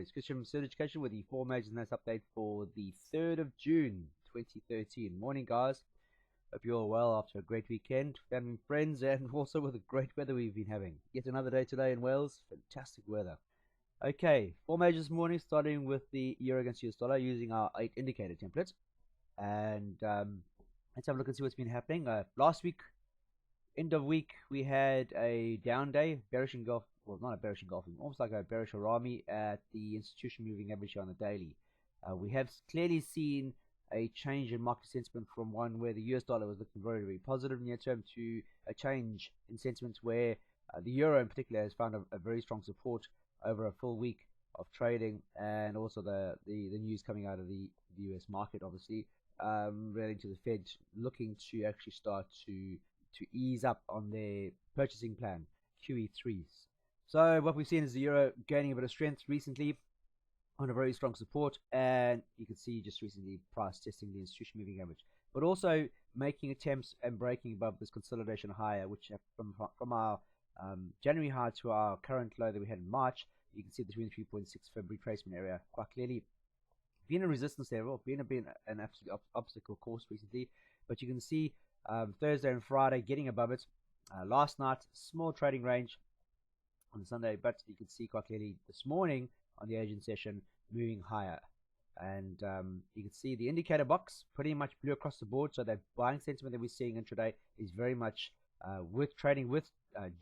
everybody. It's Christian from Serene Education with the 4 majors news update for the 3rd of June 2013. Morning, guys. Hope you're all well after a great weekend, family and friends, and also with the great weather we've been having. Yet another day today in Wales. Fantastic weather. Okay, 4 majors this morning, starting with the euro against US dollar using our 8 indicator template. And let's have a look and see what's been happening. Last week, end of week, we had a down day, bearish engulf. Well, not a bearish engulfing, almost like a bearish harami at the institution moving average on the daily. We have clearly seen a change in market sentiment from one where the US dollar was looking very, very positive near term to a change in sentiment where the euro in particular has found a very strong support over a full week of trading, and also the news coming out of the US market, obviously, relating to the Fed looking to actually start to ease up on their purchasing plan, QE3s. So what we've seen is the euro gaining a bit of strength recently on a very strong support, and you can see just recently price testing the institution moving average, but also making attempts and breaking above this consolidation higher, which from our January high to our current low that we had in March, you can see the 23.6 February retracement area quite clearly being a resistance level, being an absolute obstacle course recently, but you can see Thursday and Friday getting above it. Last night, small trading range on Sunday, but you can see quite clearly this morning on the Asian session moving higher, and you can see the indicator box pretty much blue across the board, so that buying sentiment that we're seeing intraday is very much with trading with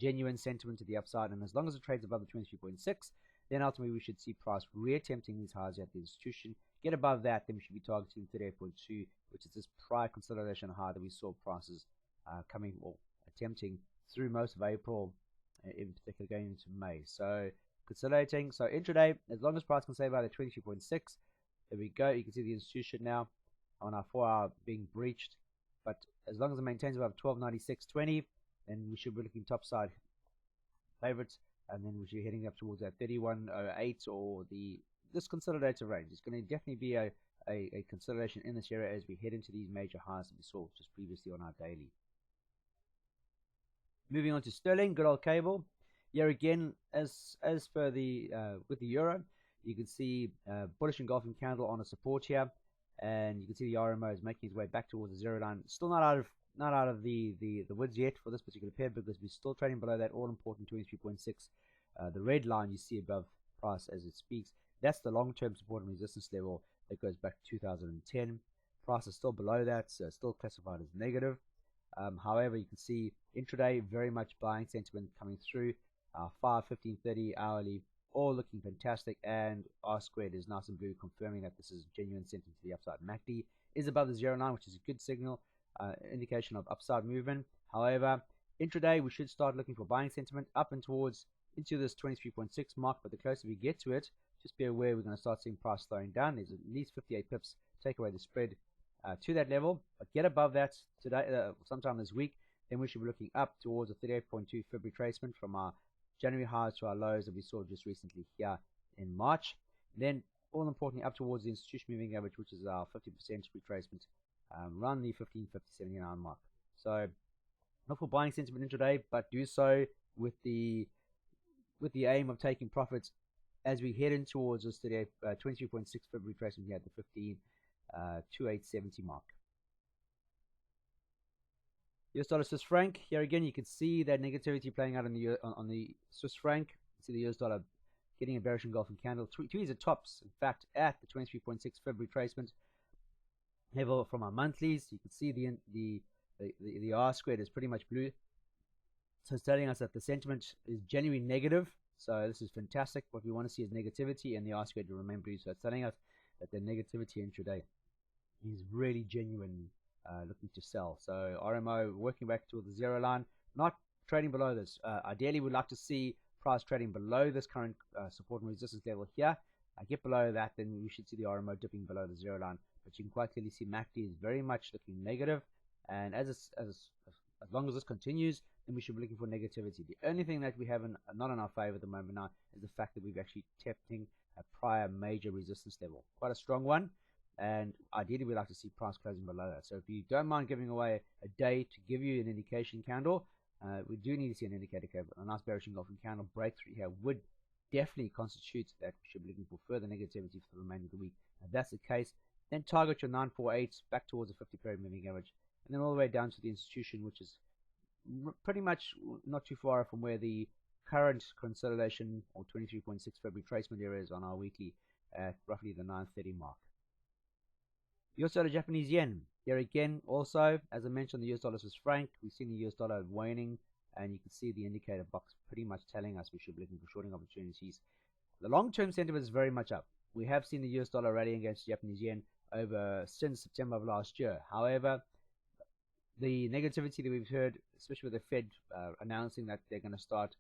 genuine sentiment to the upside, and as long as it trades above the 23.6, then ultimately we should see price reattempting these highs at the institution. Get above that, then we should be targeting 38.2, which is this prior consolidation high that we saw prices coming or attempting through most of April, in particular going into May. So consolidating. So intraday, as long as price can stay by the 22.6, there we go. You can see the institution now on our 4-hour being breached, but as long as it maintains above 1296.20, then we should be looking topside favorites, and then we should be heading up towards that 31.08 or this consolidator range. It's going to definitely be a consolidation in this area as we head into these major highs that we saw just previously on our daily. Moving on to sterling, good old cable. Here again, as per the with the euro, you can see bullish engulfing candle on a support here, and you can see the RMO is making its way back towards the zero line. Still not out of the woods yet for this particular pair, because we're still trading below that all important 23.6. The red line you see above price as it speaks, that's the long-term support and resistance level that goes back to 2010. Price is still below that, so still classified as negative. However, you can see intraday very much buying sentiment coming through. 5, 15, 30 hourly, all looking fantastic, and R squared is nice and blue, confirming that this is genuine sentiment to the upside. MACD is above the 0 line, which is a good signal, indication of upside movement. However, intraday we should start looking for buying sentiment up and towards into this 23.6 mark, but the closer we get to it, just be aware we're going to start seeing price slowing down. There's at least 58 pips take away the spread to that level, but get above that today, sometime this week, then we should be looking up towards a 38.2 February retracement from our January highs to our lows that we saw just recently here in March. Then all importantly up towards the institution moving average, which is our 50% retracement around the 15.5079 mark. So not for buying sentiment intraday, but do so with the aim of taking profits as we head in towards this 23.6 February retracement here at the 15.2870 mark. US dollar Swiss franc. Here again, you can see that negativity playing out on the Swiss franc. You see the US dollar getting a bearish engulfing candle. Tweezers tops, in fact, at the 23.6 February retracement level from our monthlies. You can see the R squared is pretty much blue, so it's telling us that the sentiment is genuinely negative. So this is fantastic. What we want to see is negativity, and the R squared to remain blue. So it's telling us that the negativity intraday is really genuine, looking to sell. So RMO working back toward the 0 line, not trading below this. Ideally, we'd like to see price trading below this current support and resistance level here. Get below that, then we should see the RMO dipping below the 0 line. But you can quite clearly see MACD is very much looking negative, and as long as this continues, then we should be looking for negativity. The only thing that we have not in our favor at the moment now is the fact that we've actually testing a prior major resistance level, quite a strong one, and ideally we'd like to see price closing below that. So if you don't mind giving away a day to give you an indication candle, we do need to see an indicator candle. A nice bearish engulfing candle breakthrough here would definitely constitutes that we should be looking for further negativity for the remainder of the week. If that's the case, then target your 948 back towards the 50 period moving average, and then all the way down to the institution, which is pretty much not too far from where the current consolidation or 23.6 February retracement area is on our weekly at roughly the 930 mark. US dollar Japanese yen. Here again, also, as I mentioned, the US dollar Swiss franc. We've seen the US dollar waning, and you can see the indicator box pretty much telling us we should be looking for shorting opportunities. The long-term sentiment is very much up. We have seen the US dollar rallying against the Japanese yen over since September of last year. However, the negativity that we've heard, especially with the Fed announcing that they're going to start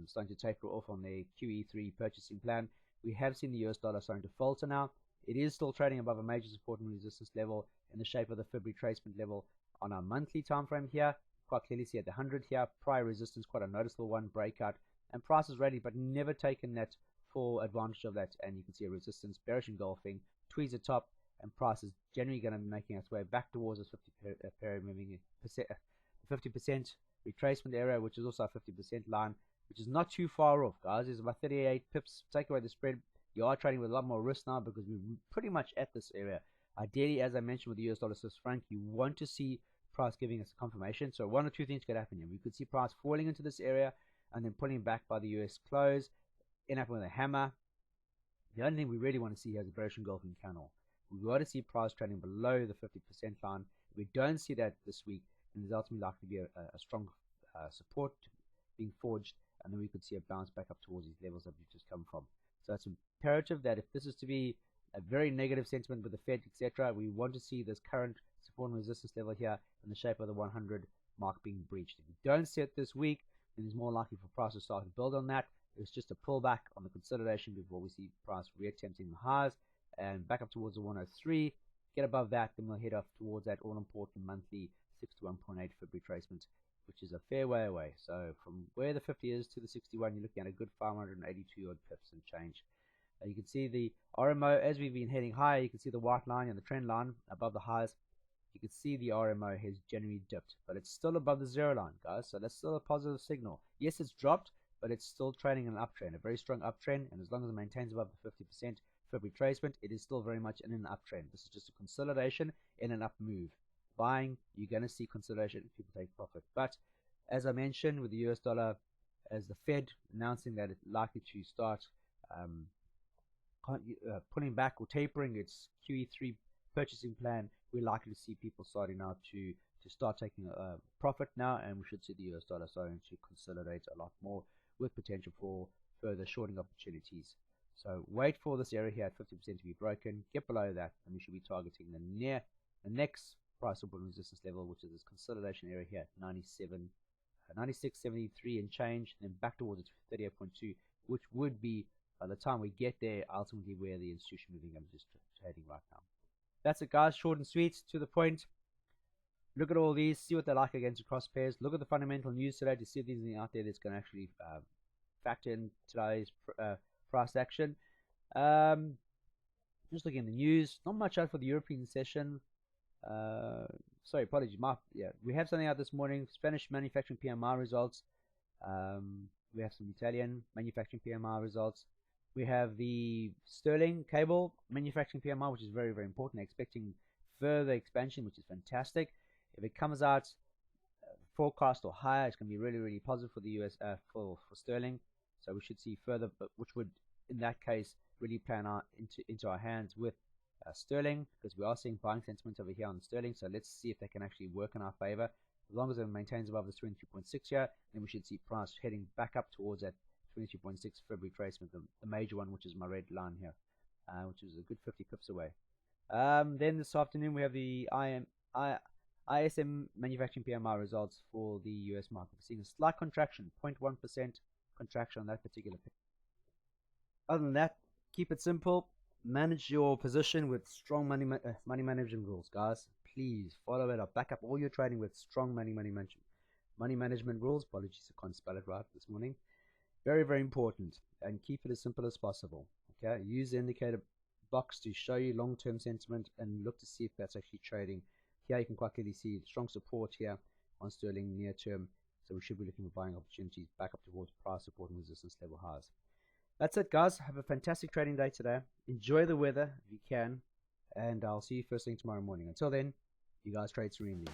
starting to taper off on their QE3 purchasing plan, we have seen the US dollar starting to falter now. It is still trading above a major support and resistance level in the shape of the February retracement level on our monthly time frame here. Quite clearly see at the 100 here, prior resistance, quite a noticeable one, breakout, and price is ready, but never taken that full advantage of that. And you can see a resistance, bearish engulfing, tweeze at top, and price is generally going to be making its way back towards this 50 period moving 50% retracement area, which is also a 50% line, which is not too far off, guys. It's about 38 pips. Take away the spread, you are trading with a lot more risk now because we're pretty much at this area. Ideally, as I mentioned with the US dollar Swiss franc, you want to see price giving us a confirmation. So one or two things could happen here. We could see price falling into this area and then pulling back by the US close, end up with a hammer. The only thing we really want to see here is a bearish engulfing candle. We want to see price trading below the 50% line. If we don't see that this week, then there's ultimately likely to be a strong support being forged, and then we could see a bounce back up towards these levels that we've just come from. So it's imperative that if this is to be a very negative sentiment with the Fed, etc., we want to see this current support and resistance level here in the shape of the 100 mark being breached. If we don't see it this week, then it's more likely for price to start to build on that. It's just a pullback on the consolidation before we see price reattempting the highs and back up towards the 103. Get above that, then we'll head off towards that all-important monthly 61.8 February retracement, which is a fair way away. So from where the 50 is to the 61, you're looking at a good 582 odd pips and change. You can see the RMO as we've been heading higher. You can see the white line and the trend line above the highs. You can see the RMO has generally dipped, but it's still above the zero line, guys. So that's still a positive signal. Yes, it's dropped, but it's still trading in an uptrend, a very strong uptrend. And as long as it maintains above the 50% February retracement, it is still very much in an uptrend. This is just a consolidation in an up move. Buying, you're going to see consolidation, people take profit. But as I mentioned with the US dollar, as the Fed announcing that it's likely to start pulling back or tapering its QE3 purchasing plan, we're likely to see people starting now to start taking a profit now, and we should see the US dollar starting to consolidate a lot more with potential for further shorting opportunities. So wait for this area here at 50% to be broken, get below that, and we should be targeting the next price support resistance level, which is this consolidation area here, 96.73 and change, and then back towards 38.2, which would be, by the time we get there, ultimately where the institution moving average is trading right now. That's it, guys. Short and sweet, to the point. Look at all these, see what they're like against the cross pairs. Look at the fundamental news today to see if there's anything out there that's going to actually factor in today's price action. Just looking at the news, not much out for the European session. Sorry, apologies. We have something out this morning. Spanish manufacturing PMI results. We have some Italian manufacturing PMI results. We have the sterling cable manufacturing PMI, which is very, very important. They're expecting further expansion, which is fantastic. If it comes out forecast or higher, it's going to be really, really positive for the US for sterling. So we should see further, which would, in that case, really plan out into our hands with sterling, because we are seeing buying sentiment over here on sterling. So let's see if they can actually work in our favor. As long as it maintains above this 22.6 here, then we should see price heading back up towards that 22.6 February retracement, the major one, which is my red line here, which is a good 50 pips away. Then this afternoon we have the ISM manufacturing PMI results for the US market. We're seeing a slight contraction, 0.1% contraction on that particular pick. Other than that, keep it simple. Manage your position with strong money management rules, guys. Please follow it up. Back up all your trading with strong money management rules. Apologies, I can't spell it right this morning. Very, very important, and keep it as simple as possible. Okay, use the indicator box to show you long-term sentiment and look to see if that's actually trading. Here you can quite clearly see strong support here on sterling near term, so we should be looking for buying opportunities back up towards price support and resistance level highs. That's it, guys. Have a fantastic trading day today. Enjoy the weather if you can, and I'll see you first thing tomorrow morning. Until then, you guys trade serenely.